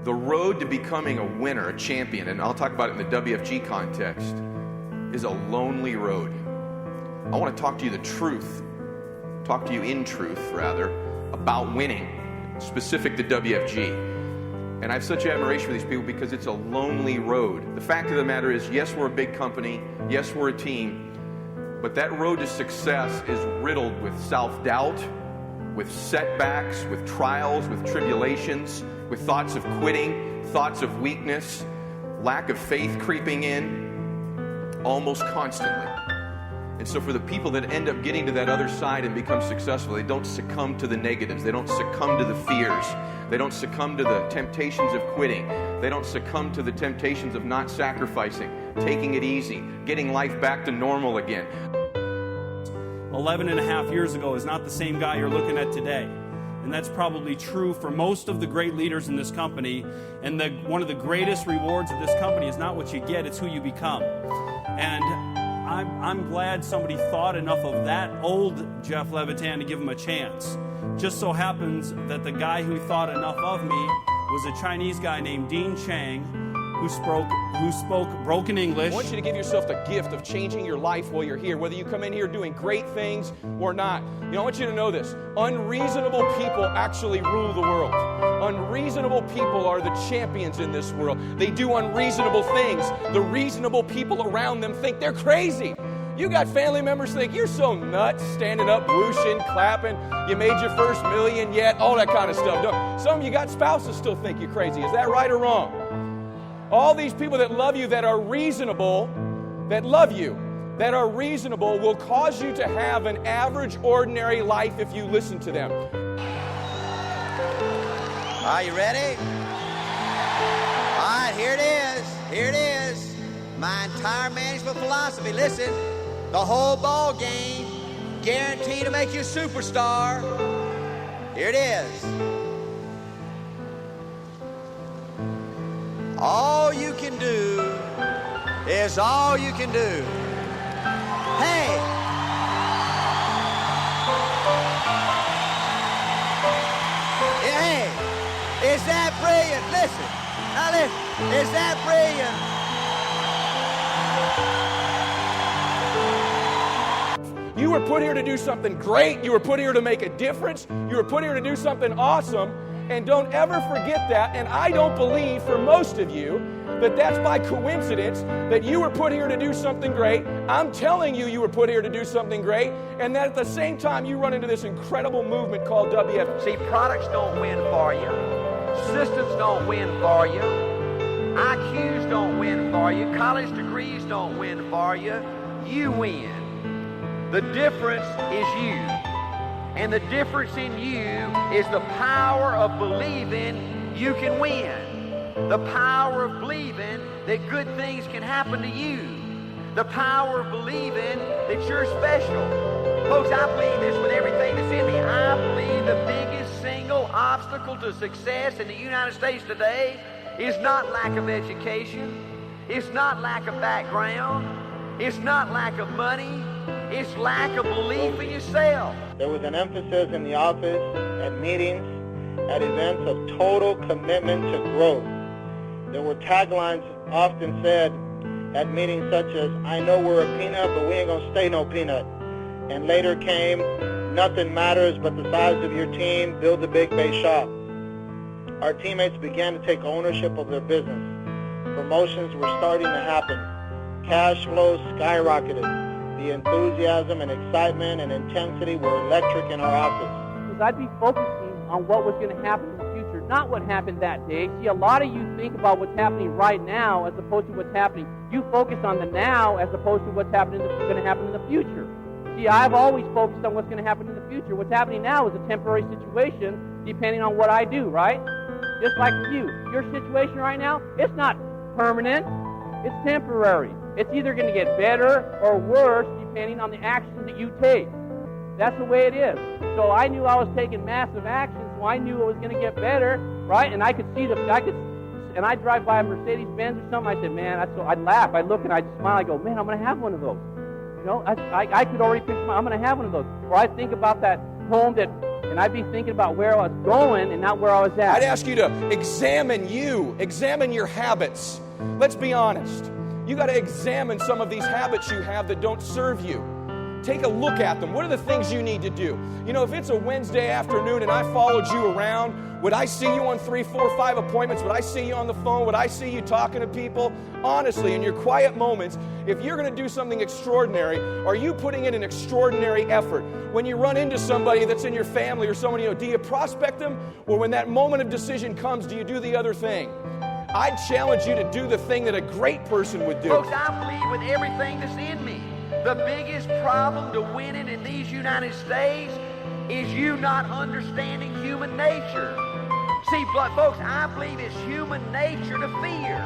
The road to becoming a winner, a champion, and I'll talk about it in the WFG context, is a lonely road. I want to talk to you the truth, talk to you in truth, rather, about winning, specific to WFG. And I have such admiration for these people because it's a lonely road. The fact of the matter is, yes, we're a big company, yes, we're a team, but that road to success is riddled with self-doubt, with setbacks, with trials, with tribulations, with thoughts of quitting, thoughts of weakness, lack of faith creeping in, almost constantly. And so for the people that end up getting to that other side and become successful, they don't succumb to the negatives. They don't succumb to the fears. They don't succumb to the temptations of quitting. They don't succumb to the temptations of not sacrificing, taking it easy, getting life back to normal again. 11 and a half years ago is not the same guy you're looking at today. And that's probably true for most of the great leaders in this company. And one of the greatest rewards of this company is not what you get, it's who you become. And I'm glad somebody thought enough of that old Jeff Levitan to give him a chance. Just so happens that the guy who thought enough of me was a Chinese guy named Dean Chang, who spoke broken English. I want you to give yourself the gift of changing your life while you're here, whether you come in here doing great things or not. You know, I want you to know this. Unreasonable people actually rule the world. Unreasonable people are the champions in this world. They do unreasonable things. The reasonable people around them think they're crazy. You got family members think you're so nuts, standing up, whooshing, clapping, you made your first million yet, all that kind of stuff. Some of you got spouses still think you're crazy. Is that right or wrong? All these people that love you, that are reasonable, that love you, that are reasonable, will cause you to have an average, ordinary life if you listen to them. Are you ready? All right, here it is. Here it is. My entire management philosophy. Listen, the whole ball game, guaranteed to make you a superstar. Here it is. All you can do is all you can do. Hey! Hey! Is that brilliant? Listen. Now listen. Is that brilliant? You were put here to do something great. You were put here to make a difference. You were put here to do something awesome. And don't ever forget that. And I don't believe for most of you that that's by coincidence that you were put here to do something great. I'm telling you, you were put here to do something great. And that at the same time, you run into this incredible movement called WFG. See, products don't win for you. Systems don't win for you. IQs don't win for you. College degrees don't win for you. You win. The difference is you. And the difference in you is the power of believing you can win. The power of believing that good things can happen to you. The power of believing that you're special. Folks, I believe this with everything that's in me. I believe the biggest single obstacle to success in the United States today is not lack of education. It's not lack of background. It's not lack of money. It's lack of belief in yourself. There was an emphasis in the office, at meetings, at events of total commitment to growth. There were taglines often said at meetings such as, I know we're a peanut, but we ain't gonna stay no peanut. And later came, nothing matters but the size of your team, build the big base shop. Our teammates began to take ownership of their business. Promotions were starting to happen. Cash flow skyrocketed. The enthusiasm and excitement and intensity were electric in our office. Because I'd be focusing on what was going to happen in the future, not what happened that day. See, a lot of you think about what's happening right now as opposed to what's happening. You focus on the now as opposed to what's going to happen in the future. See, I've always focused on what's going to happen in the future. What's happening now is a temporary situation depending on what I do, right? Just like you. Your situation right now, it's not permanent. It's temporary. It's either going to get better or worse depending on the action that you take. That's the way it is. So I knew I was taking massive action, so I knew it was going to get better, right? And I could see and I'd drive by a Mercedes-Benz or something, I said, man, I'd laugh, I'd look and I'd smile, I go, man, I'm going to have one of those. You know, I could already picture I'm going to have one of those. Or I think about that home that and I'd be thinking about where I was going and not where I was at. I'd ask you to examine your habits. Let's be honest. You got to examine some of these habits you have that don't serve you. Take a look at them. What are the things you need to do? You know, if it's a Wednesday afternoon and I followed you around, would I see you on 3, 4, 5 appointments? Would I see you on the phone? Would I see you talking to people? Honestly, in your quiet moments, if you're going to do something extraordinary, are you putting in an extraordinary effort? When you run into somebody that's in your family or someone you know, do you prospect them? Or when that moment of decision comes, do you do the other thing? I'd challenge you to do the thing that a great person would do. Folks, I believe with everything that's in me, the biggest problem to winning in these United States is you not understanding human nature. See, folks, I believe it's human nature to fear.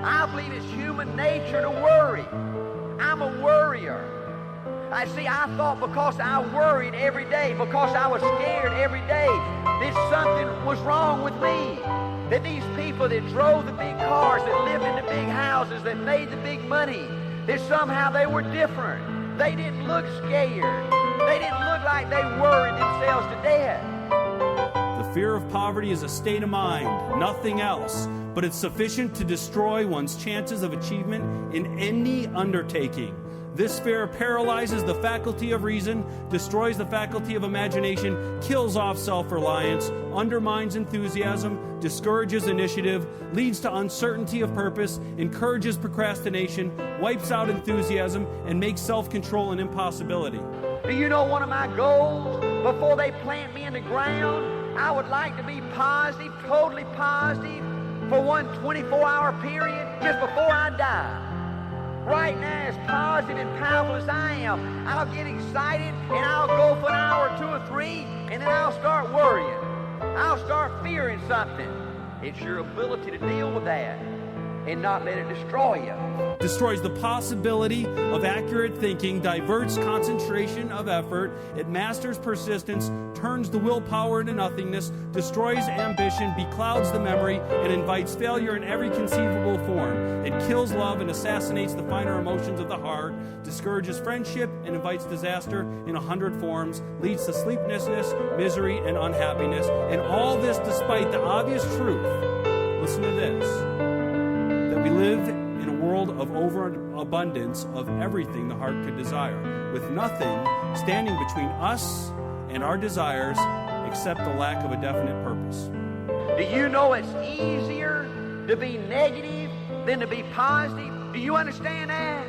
I believe it's human nature to worry. I'm a worrier. I thought because I worried every day, because I was scared every day, that something was wrong with me. That these people that drove the big cars, that lived in the big houses, that made the big money, that somehow they were different. They didn't look scared. They didn't look like they worried themselves to death. The fear of poverty is a state of mind, nothing else, but it's sufficient to destroy one's chances of achievement in any undertaking. This fear paralyzes the faculty of reason, destroys the faculty of imagination, kills off self-reliance, undermines enthusiasm, discourages initiative, leads to uncertainty of purpose, encourages procrastination, wipes out enthusiasm, and makes self-control an impossibility. Do you know one of my goals? Before they plant me in the ground, I would like to be positive, totally positive, for one 24-hour period just before I die. Right now, as positive and powerful as I am, I'll get excited and I'll go for an hour or 2 or 3, and then I'll start worrying. I'll start fearing something. It's your ability to deal with that and not let it destroy you. Destroys the possibility of accurate thinking, diverts concentration of effort, it masters persistence, turns the willpower into nothingness, destroys ambition, beclouds the memory, and invites failure in every conceivable form. It kills love and assassinates the finer emotions of the heart, discourages friendship and invites disaster in 100 forms, leads to sleeplessness, misery, and unhappiness. And all this despite the obvious truth, listen to this, that we live in a world of overabundance of everything the heart could desire, with nothing standing between us and our desires except the lack of a definite purpose. Do you know it's easier to be negative than to be positive? Do you understand that?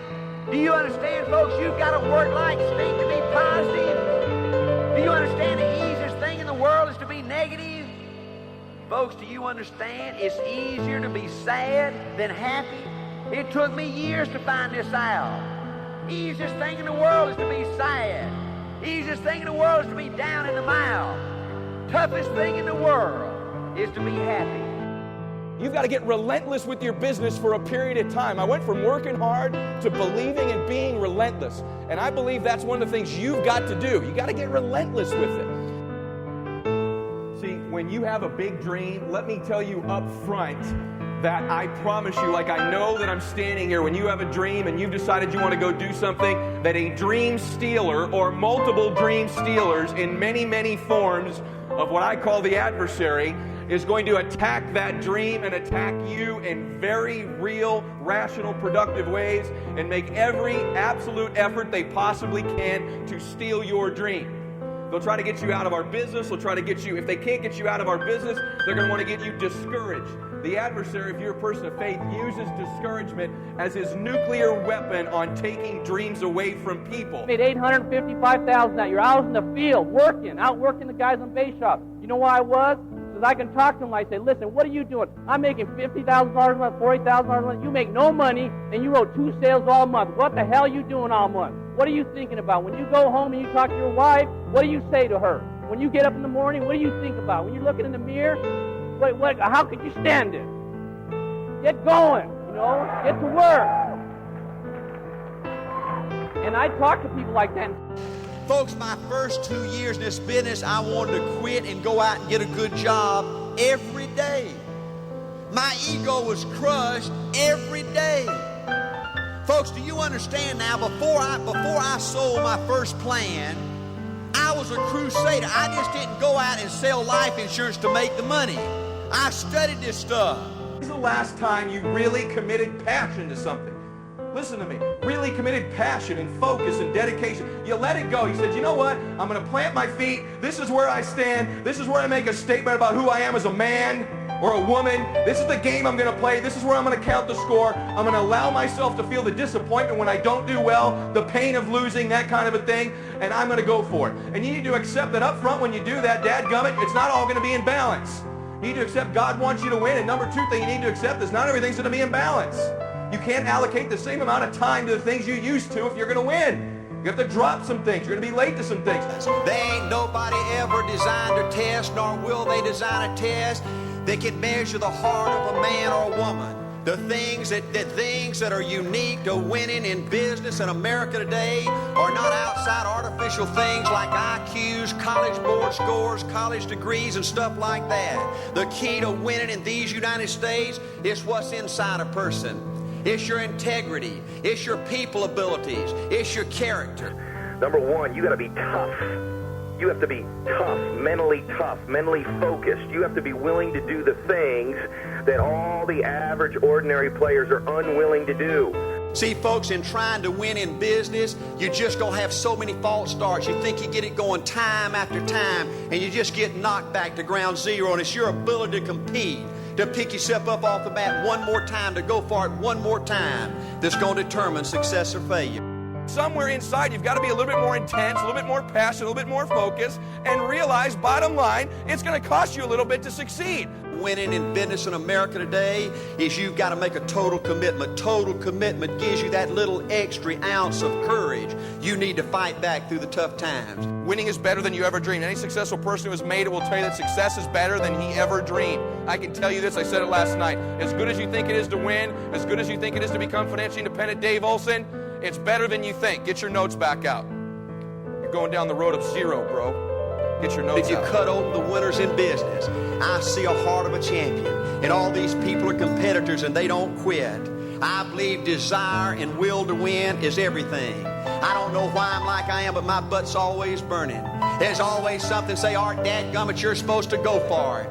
Do you understand, folks, you've got to work like stink to be positive? Do you understand the easiest thing in the world is to be negative? Folks, do you understand it's easier to be sad than happy? It took me years to find this out. Easiest thing in the world is to be sad. Easiest thing in the world is to be down in the mouth. Toughest thing in the world is to be happy. You've got to get relentless with your business for a period of time. I went from working hard to believing and being relentless. And I believe that's one of the things you've got to do. You got to get relentless with it. See, when you have a big dream, let me tell you up front that I promise you, like I know that I'm standing here, when you have a dream and you've decided you want to go do something, that a dream stealer or multiple dream stealers in many, many forms of what I call the adversary is going to attack that dream and attack you in very real, rational, productive ways and make every absolute effort they possibly can to steal your dream. They'll try to get you out of our business. They'll try to get you, if they can't get you out of our business, they're going to want to get you discouraged. The adversary, if you're a person of faith, uses discouragement as his nuclear weapon on taking dreams away from people. I made $855,000 that year. I was in the field out working the guys on base shop. You know why I was? Because I can talk to them. I say, listen, what are you doing? I'm making $50,000 a month, $40,000 a month. You make no money, and you wrote 2 sales all month. What the hell are you doing all month? What are you thinking about? When you go home and you talk to your wife, what do you say to her? When you get up in the morning, what do you think about? When you're looking in the mirror, how could you stand it? Get going, get to work. And I talk to people like that. Folks, my first 2 years in this business, I wanted to quit and go out and get a good job every day. My ego was crushed every day. Folks, do you understand now, before I sold my first plan, I was was a crusader. I just didn't go out and sell life insurance to make the money. I studied this stuff. When's the last time you really committed passion to something? Listen to me. Really committed passion and focus and dedication. You let it go. You said, you know what? I'm going to plant my feet. This is where I stand. This is where I make a statement about who I am as a man or a woman. This is the game I'm going to play. This is where I'm going to count the score. I'm going to allow myself to feel the disappointment when I don't do well, the pain of losing, that kind of a thing, and I'm going to go for it. And you need to accept that up front when you do that, dadgummit, it's not all going to be in balance. You need to accept God wants you to win. And number two thing you need to accept is not everything's going to be in balance. You can't allocate the same amount of time to the things you used to if you're going to win. You have to drop some things. You're going to be late to some things. There ain't nobody ever designed a test, nor will they design a test that can measure the heart of a man or a woman. The things that are unique to winning in business in America today are not outside artificial things like IQs, college board scores, college degrees, and stuff like that. The key to winning in these United States is what's inside a person. It's your integrity. It's your people abilities. It's your character. Number one, you got to be tough. You have to be tough, mentally focused. You have to be willing to do the things that all the average, ordinary players are unwilling to do. See, folks, in trying to win in business, you're just going to have so many false starts. You think you get it going time after time, and you just get knocked back to ground zero, and it's your ability to compete, to pick yourself up off the mat one more time, to go for it one more time, that's going to determine success or failure. Somewhere inside, you've got to be a little bit more intense, a little bit more passionate, a little bit more focused, and realize, bottom line, it's going to cost you a little bit to succeed. Winning in business in America today is you've got to make a total commitment. Total commitment gives you that little extra ounce of courage you need to fight back through the tough times. Winning is better than you ever dreamed. Any successful person who has made it will tell you that success is better than he ever dreamed. I can tell you this, I said it last night. As good as you think it is to win, as good as you think it is to become financially independent, Dave Olson, it's better than you think. Get your notes back out. You're going down the road of zero, bro. Get your notes out. If you cut open the winners in business, I see a heart of a champion. And all these people are competitors and they don't quit. I believe desire and will to win is everything. I don't know why I'm like I am, but my butt's always burning. There's always something say, Art, dadgummit, you're supposed to go for it.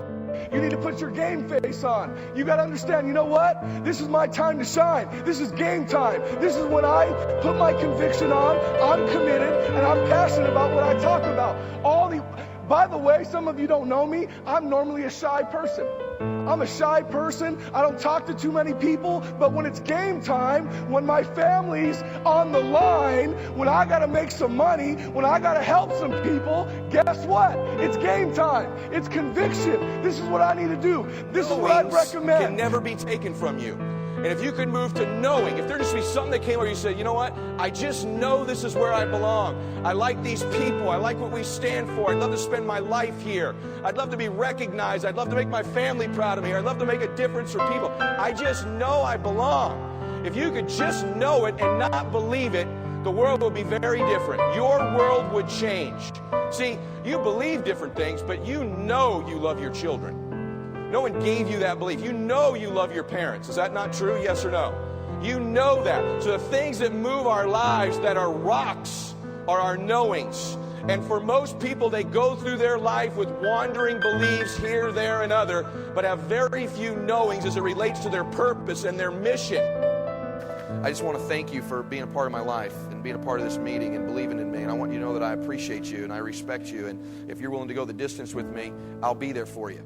You need to put your game face on. You got to understand, you know what? This is my time to shine. This is game time. This is when I put my conviction on, I'm committed, and I'm passionate about what I talk about. By the way, some of you don't know me. I'm normally a shy person. I'm a shy person. I don't talk to too many people. But when it's game time, when my family's on the line, when I got to make some money, when I got to help some people, guess what? It's game time. It's conviction. This is what I need to do. This is what I'd recommend. Can never be taken from you. And if you could move to knowing, if there just be something that came over, you said, you know what? I just know this is where I belong. I like these people. I like what we stand for. I'd love to spend my life here. I'd love to be recognized. I'd love to make my family proud of me. I'd love to make a difference for people. I just know I belong. If you could just know it and not believe it, the world would be very different. Your world would change. See, you believe different things, but you know you love your children. No one gave you that belief. You know you love your parents. Is that not true? Yes or no? You know that. So the things that move our lives that are rocks are our knowings. And for most people, they go through their life with wandering beliefs here, there, and other, but have very few knowings as it relates to their purpose and their mission. I just want to thank you for being a part of my life and being a part of this meeting and believing in me. And I want you to know that I appreciate you and I respect you. And if you're willing to go the distance with me, I'll be there for you.